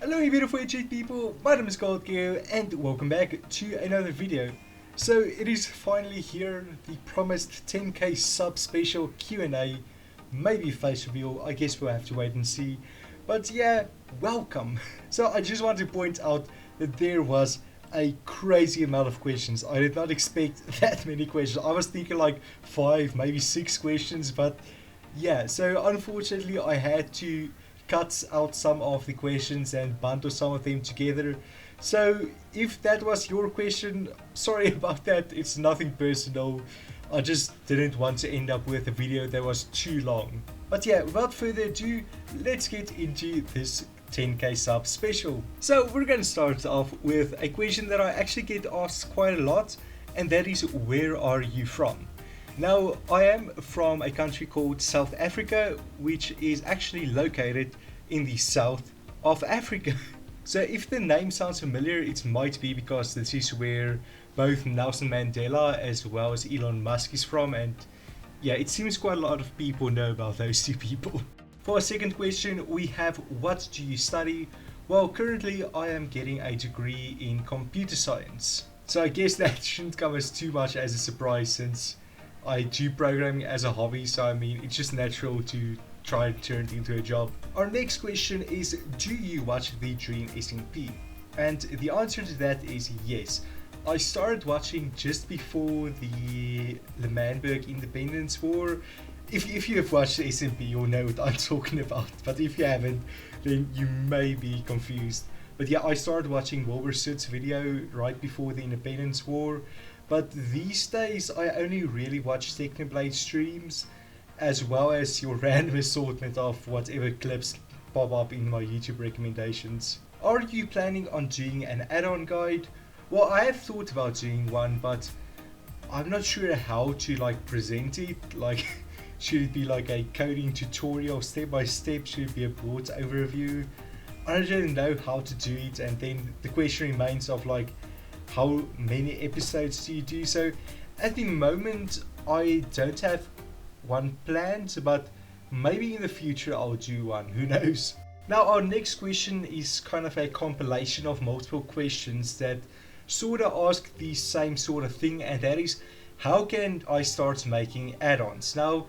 Hello you beautiful HG people, my name is Goggled and welcome back to another video. So it is finally here, the promised 10k sub special Q&A, maybe face reveal, I guess we'll have to wait and see. But yeah, welcome. So I just want to point out that there was a crazy amount of questions. I did not expect that many questions. I was thinking like 5, maybe 6 questions, but yeah, so unfortunately I had to cut out some of the questions and bundle some of them together. So if that was your question, sorry about that, it's nothing personal. I just didn't want to end up with a video that was too long. But yeah, without further ado, let's get into this 10k sub special. So we're gonna start off with a question that I actually get asked quite a lot, and that is, where are you from? Now, I am from a country called South Africa, which is actually located in the south of Africa. So if the name sounds familiar, it might be because this is where both Nelson Mandela as well as Elon Musk is from, and yeah, it seems quite a lot of people know about those two people. For our second question, we have, what do you study? Well, currently I am getting a degree in computer science. So I guess that shouldn't come as too much as a surprise, since I do programming as a hobby, so I mean, it's just natural to try and turn it into a job. Our next question is, do you watch the Dream SMP? And the answer to that is yes. I started watching just before the Manberg Independence War. If you have watched the SMP, you'll know what I'm talking about, but if you haven't, then you may be confused. But yeah, I started watching Wilbur Soot's video right before the Independence War. But these days I only really watch Technoblade streams, as well as your random assortment of whatever clips pop up in my YouTube recommendations. Are you planning on doing an add-on guide? Well, I have thought about doing one, but I'm not sure how to present it. Should it be like a coding tutorial step by step? Should it be a broad overview? I don't really know how to do it, and then the question remains of how many episodes do you do? So at the moment I don't have one planned, but maybe in the future I'll do one, who knows. Now our next question is kind of a compilation of multiple questions that sort of ask the same sort of thing, and that is, how can I start making add-ons? Now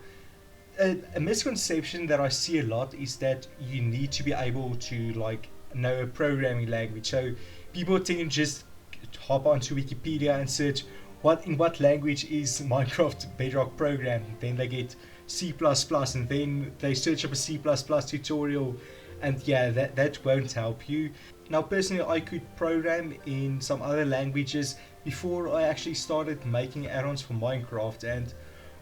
a misconception that I see a lot is that you need to be able to know a programming language. So people tend to just hop onto Wikipedia and search in what language is Minecraft Bedrock programmed. Then they get C++, and then they search up a C++ tutorial, and yeah, that won't help you. Now personally, I could program in some other languages before I actually started making add-ons for Minecraft, and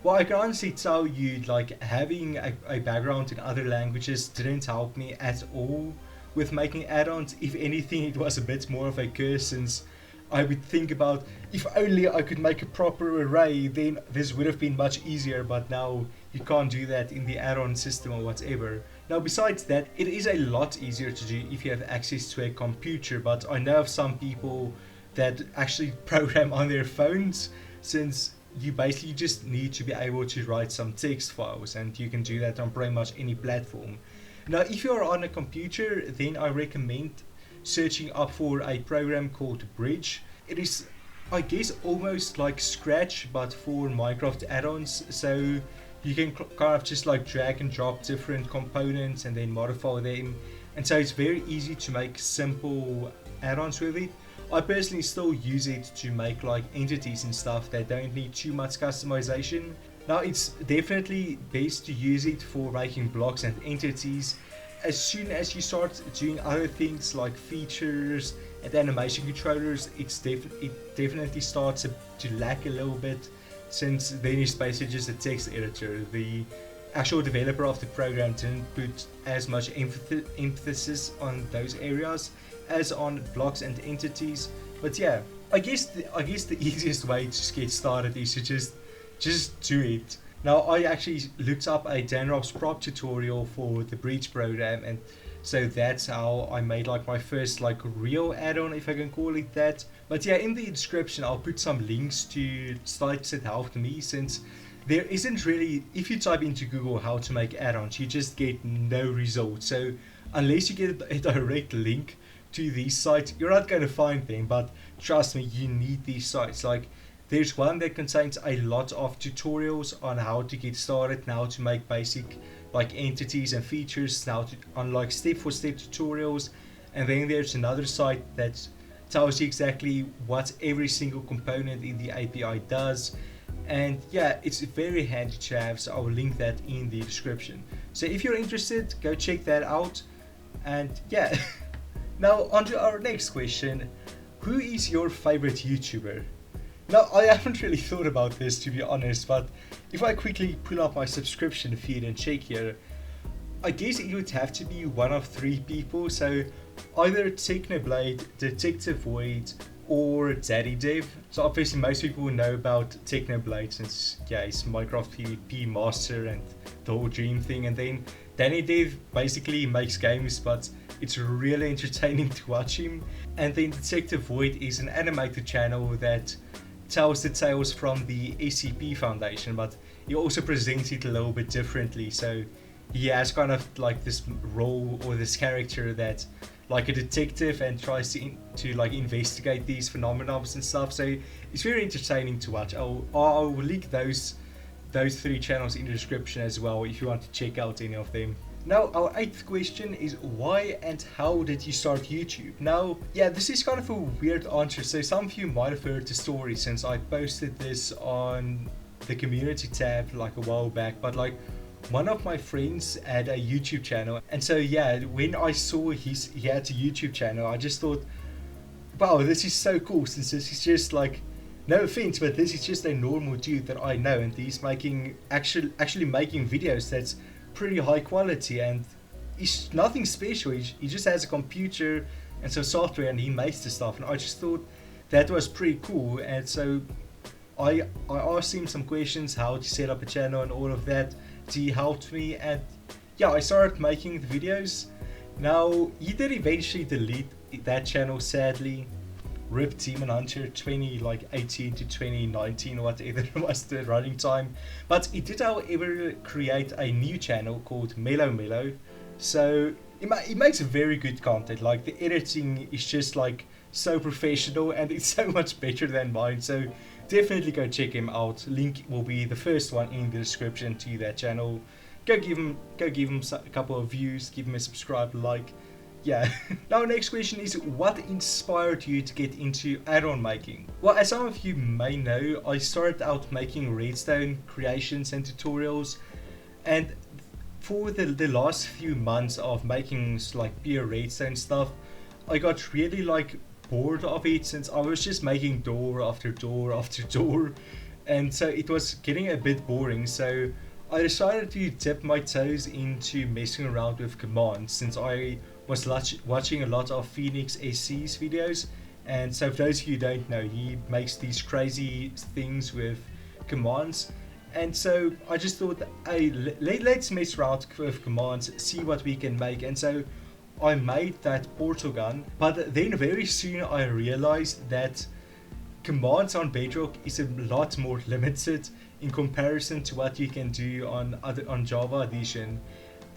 well, I can honestly tell you, having a background in other languages didn't help me at all with making add-ons. If anything, it was a bit more of a curse, since I would think about, if only I could make a proper array, then this would have been much easier, but now you can't do that in the add-on system or whatever. Now besides that, it is a lot easier to do if you have access to a computer, but I know of some people that actually program on their phones, since you basically just need to be able to write some text files, and you can do that on pretty much any platform. Now if you're on a computer, then I recommend searching up for a program called Bridge. It is, I guess, almost like Scratch but for Minecraft add-ons, so you can kind of just drag and drop different components and then modify them, and so it's very easy to make simple add-ons with it. I personally still use it to make entities and stuff that don't need too much customization. Now it's definitely best to use it for making blocks and entities. As soon as you start doing other things like features and animation controllers, it definitely starts to lack a little bit, since then it's basically just a text editor. The actual developer of the program didn't put as much emphasis on those areas as on blocks and entities. But yeah, I guess the easiest way to get started is to just do it. Now I actually looked up a Danrop's prop tutorial for the Breach program, and so that's how I made my first real add-on, if I can call it that. But yeah, in the description I'll put some links to sites that helped me, since there isn't really, if you type into Google how to make add-ons, you just get no results. So unless you get a direct link to these sites, you're not going to find them. But trust me, you need these sites. Like, there's one that contains a lot of tutorials on how to get started, how to make basic like entities and features, how to unlock step-for-step tutorials. And then there's another site that tells you exactly what every single component in the API does. And yeah, it's very handy to have, so I will link that in the description. So if you're interested, go check that out. And yeah, now on to our next question. Who is your favorite YouTuber? Now, I haven't really thought about this, to be honest, but if I quickly pull up my subscription feed and check here, I guess it would have to be one of three people. So either Technoblade, Detective Void, or Daddy Dev. So obviously most people will know about Technoblade since, yeah, he's Minecraft PvP master and the whole Dream thing. And then Daddy Dev basically makes games, but it's really entertaining to watch him. And then Detective Void is an animated channel that tells the tales from the SCP Foundation, but he also presents it a little bit differently. So he has kind of like this role or this character that like a detective and tries to like investigate these phenomena and stuff. So it's very entertaining to watch. I'll link those three channels in the description as well if you want to check out any of them. Now, our 8th question is, why and how did you start YouTube? Now, yeah, this is kind of a weird answer. So some of you might have heard the story since I posted this on the community tab like a while back, but like one of my friends had a YouTube channel. And so yeah, when I saw he had a YouTube channel, I just thought, wow, this is so cool, since this is just like, no offense, but this is just a normal dude that I know, and he's making actually making videos that's pretty high quality, and he's nothing special. He just has a computer and some software and he makes the stuff, and I just thought that was pretty cool. And so I asked him some questions, how to set up a channel and all of that. He helped me, and yeah, I started making the videos. Now, he did eventually delete that channel, sadly. RIP Demon Hunter 2018 to 2019, whatever was the running time. But he did, however, create a new channel called Mellow. So he makes very good content. Like, the editing is just like so professional, and it's so much better than mine. So definitely go check him out. Link will be the first one in the description to that channel. Go give him a couple of views, give him a subscribe, like. Yeah. Now, next question is, what inspired you to get into add-on making? Well, as some of you may know, I started out making Redstone creations and tutorials, and for the last few months of making like pure Redstone stuff, I got really like bored of it, since I was just making door after door after door, and so it was getting a bit boring. So I decided to dip my toes into messing around with commands, since I was watching a lot of Phoenix SC's videos. And so for those of you who don't know, he makes these crazy things with commands. And so I just thought, hey, let's mess around with commands, see what we can make. And so I made that portal gun, but then very soon I realized that commands on Bedrock is a lot more limited in comparison to what you can do on Java Edition.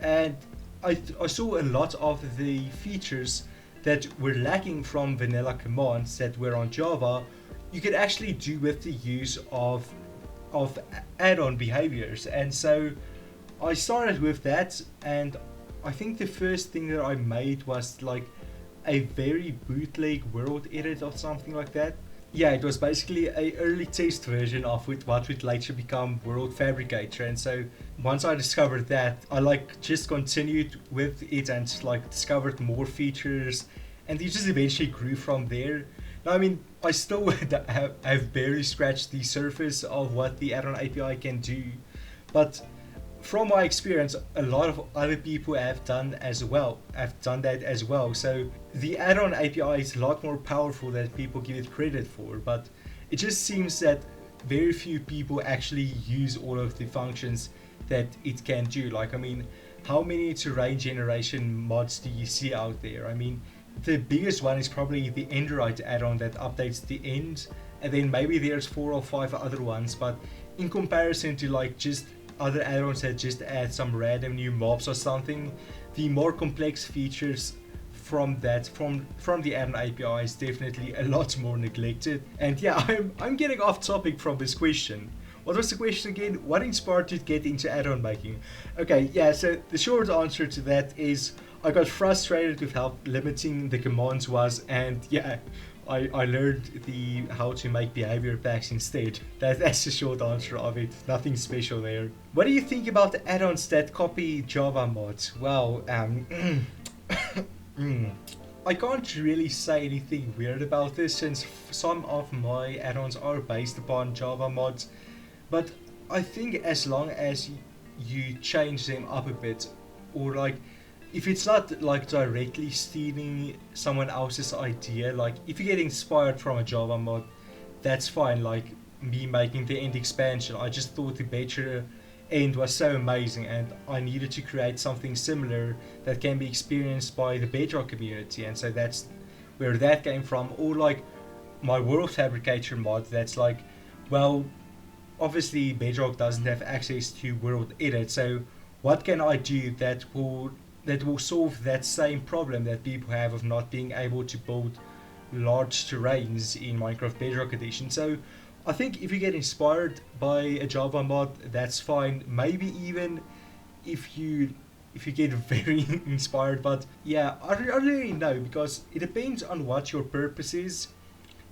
And I saw a lot of the features that were lacking from vanilla commands that were on Java, you could actually do with the use of add-on behaviors. And so I started with that, and I think the first thing that I made was like a very bootleg world edit or something like that. Yeah, it was basically a early test version of what would later become World Fabricator. And so once I discovered that, I like just continued with it and like discovered more features, and it just eventually grew from there. Now, I mean, I still have barely scratched the surface of what the add-on API can do, but from my experience, a lot of other people have done that as well. So the add-on API is a lot more powerful than people give it credit for, but it just seems that very few people actually use all of the functions that it can do. Like, I mean, how many terrain generation mods do you see out there? I mean, the biggest one is probably the Enderite add-on that updates the end, and then maybe there's 4 or 5 other ones, but in comparison to like just other add-ons that just add some random new mobs or something, the more complex features from the addon API is definitely a lot more neglected. And yeah, I'm getting off topic from this question. What was the question again? What inspired you to get into add-on making? Okay, yeah, so the short answer to that is I got frustrated with how limiting the commands was, and yeah, I learned how to make behavior packs instead. That's the short answer of it. Nothing special there. What do you think about the add-ons that copy Java mods? Well, I can't really say anything weird about this since some of my add-ons are based upon Java mods, but I think as long as you change them up a bit, or like if it's not like directly stealing someone else's idea, like if you get inspired from a Java mod, that's fine. Like me making the end expansion, I just thought the better end was so amazing and I needed to create something similar that can be experienced by the Bedrock community, and so that's where that came from. Or like my World Fabricator mod, that's like, well, obviously Bedrock doesn't have access to World Edit, so what can I do that will solve that same problem that people have of not being able to build large terrains in Minecraft Bedrock Edition. So I think if you get inspired by a Java mod, that's fine. Maybe even if you get very inspired, but yeah, I don't really know, because it depends on what your purpose is.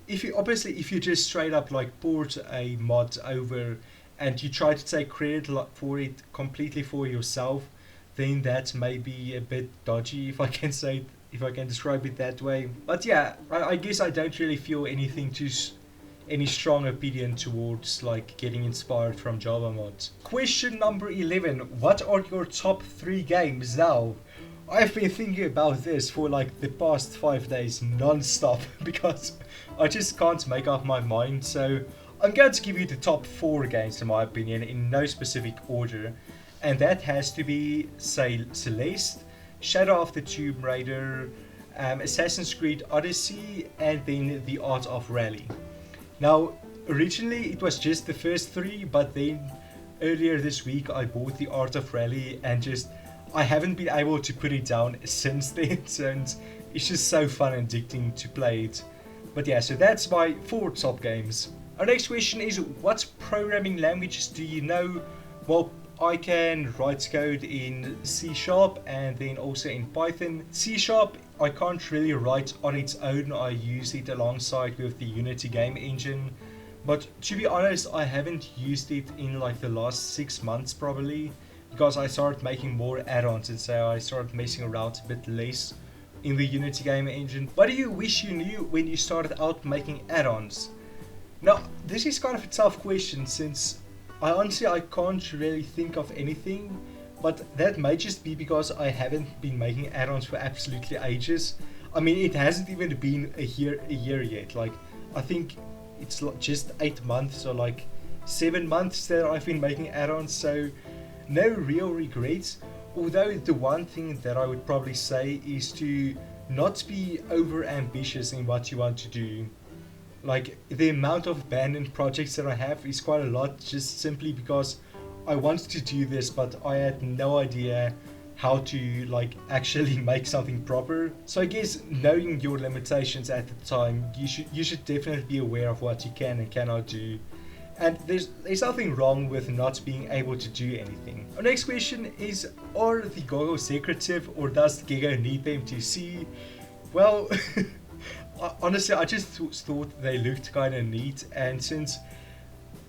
If you just straight up like port a mod over and you try to take credit for it completely for yourself, then that may be a bit dodgy, if I can describe it that way. But yeah, I guess I don't really feel any strong opinion towards like getting inspired from Java mods. Question number 11. What are your top 3 games now? I've been thinking about this for like the past 5 days non-stop because I just can't make up my mind. So I'm going to give you the top 4 games in my opinion in no specific order. And that has to be, say, Celeste, Shadow of the Tomb Raider, Assassin's Creed Odyssey, and then The Art of Rally. Now, originally it was just the first 3, but then earlier this week I bought The Art of Rally and I haven't been able to put it down since then, and it's just so fun and addicting to play it. But yeah, so that's my 4 top games. Our next question is, what programming languages do you know? Well, I can write code in C# and then also in Python. C# I can't really write on its own, I use it alongside with the Unity game engine. But to be honest, I haven't used it in like the last 6 months probably, because I started making more add-ons and so I started messing around a bit less in the Unity game engine. What do you wish you knew when you started out making add-ons? Now, this is kind of a tough question since I can't really think of anything, but that may just be because I haven't been making add-ons for absolutely ages. I mean, it hasn't even been a year yet. Like, I think it's just 8 months or like 7 months that I've been making add-ons, so no real regrets. Although the one thing that I would probably say is to not be over ambitious in what you want to do. Like, the amount of abandoned projects that I have is quite a lot, just simply because I wanted to do this but I had no idea how to like actually make something proper. So I guess knowing your limitations at the time, you should definitely be aware of what you can and cannot do. And there's nothing wrong with not being able to do anything. Our next question is, are the goggles secretive or does Gecko need them to see? Well, honestly, I just thought they looked kind of neat, and since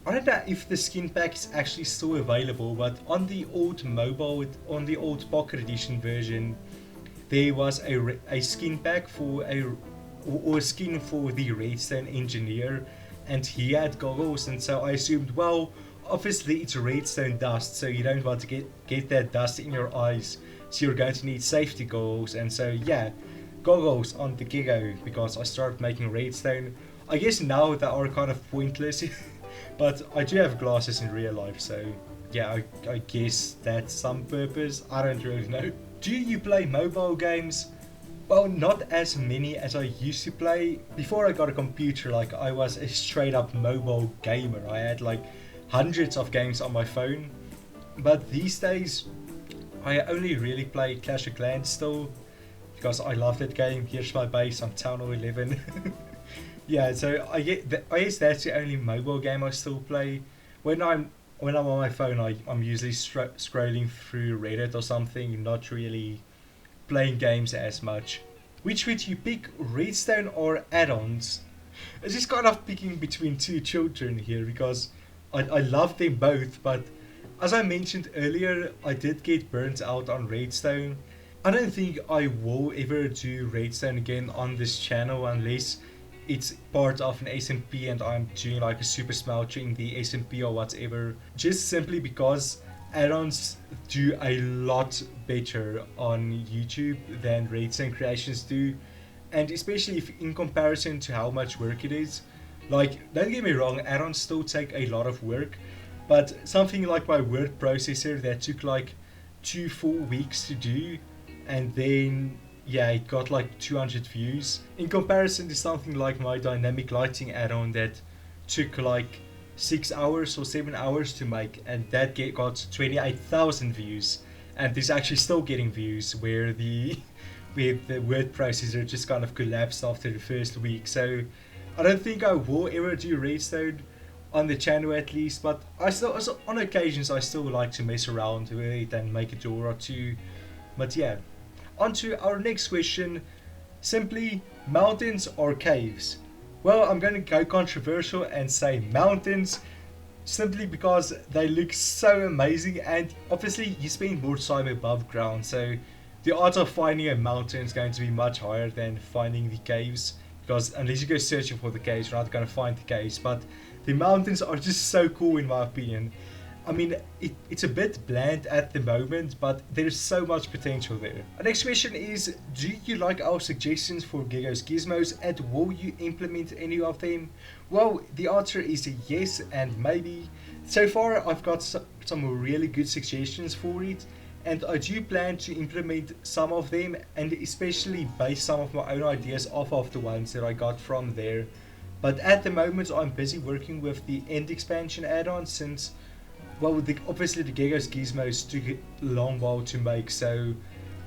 I don't know if the skin pack is actually still available, but on the old Pocket Edition version, there was a skin pack for a skin for the Redstone engineer, and he had goggles, and so I assumed, well, obviously it's redstone dust, so you don't want to get that dust in your eyes, so you're going to need safety goggles. And so yeah, goggles on the Gecko, because I started making redstone. I guess now they are kind of pointless, but I do have glasses in real life, so yeah, I guess that's some purpose. I don't really know. Do you play mobile games? Well, not as many as I used to play. Before I got a computer, like, I was a straight up mobile gamer. I had like hundreds of games on my phone. But these days, I only really play Clash of Clans still because I love that game. Here's my base on Town Hall 11. Yeah, so I guess that's the only mobile game I still play. When I'm on my phone, I'm usually scrolling through Reddit or something, not really playing games as much. Which would you pick, Redstone or addons? It's just kind of picking between two children here because I love them both, but as I mentioned earlier, I did get burnt out on Redstone. I don't think I will ever do Redstone again on this channel unless it's part of an SMP and I'm doing like a super smelter in the SMP or whatever. Just simply because add-ons do a lot better on YouTube than Redstone creations do, and especially if in comparison to how much work it is. Like, don't get me wrong, add-ons still take a lot of work, but something like my word processor that took like 2 full weeks to do, and then yeah, it got like 200 views in comparison to something like my dynamic lighting add-on that took like 6 hours or 7 hours to make, and that got 28,000 views, and is actually still getting views where the word processor just kind of collapsed after the first week. So I don't think I will ever do Redstone on the channel at least, but I still, also, on occasions I still like to mess around with it and make a door or two. But yeah, on to our next question. Simply, mountains or caves? Well, I'm going to go controversial and say mountains, simply because they look so amazing, and obviously you spend more time above ground, so the odds of finding a mountain is going to be much higher than finding the caves, because unless you go searching for the caves, you're not going to find the caves. But the mountains are just so cool in my opinion. I mean, it's a bit bland at the moment, but there's so much potential there. Our next question is, do you like our suggestions for Gecko's Gizmos, and will you implement any of them? Well, the answer is yes and maybe. So far, I've got some really good suggestions for it, and I do plan to implement some of them, and especially base some of my own ideas off of the ones that I got from there. But at the moment, I'm busy working with the end expansion add-on, since well, obviously the Gecko's Gizmos took a long while to make, so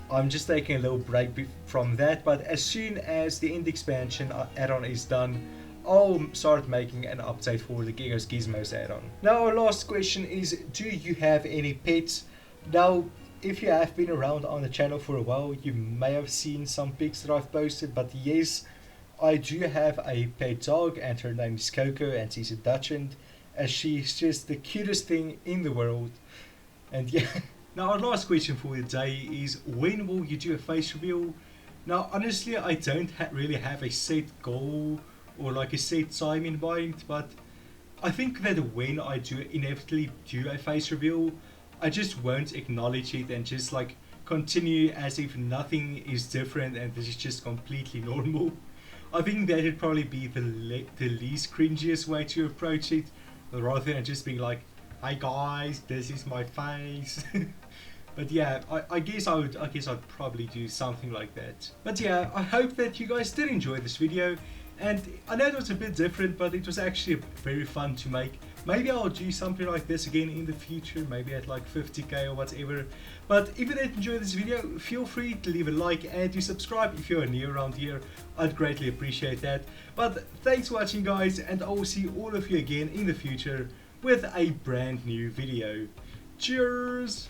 I'm just taking a little break from that. But as soon as the end expansion add-on is done, I'll start making an update for the Gecko's Gizmos add-on. Now our last question is, do you have any pets? Now, if you have been around on the channel for a while, you may have seen some pics that I've posted, but yes, I do have a pet dog, and her name is Coco, and she's a Dachshund, as she's just the cutest thing in the world. And yeah. Now our last question for the day is, when will you do a face reveal? Now honestly, I don't really have a set goal or like a set time in mind, but I think that when I do inevitably do a face reveal, I just won't acknowledge it and just like continue as if nothing is different and this is just completely normal. I think that would probably be the least cringiest way to approach it, rather than just being like, "Hi guys, this is my face." But yeah, I guess I'd probably do something like that. But yeah, I hope that you guys did enjoy this video, and I know it was a bit different, but it was actually very fun to make. Maybe I'll do something like this again in the future, maybe at like 50k or whatever. But if you did enjoy this video, feel free to leave a like and to subscribe if you're new around here. I'd greatly appreciate that. But thanks for watching guys, and I will see all of you again in the future with a brand new video. Cheers!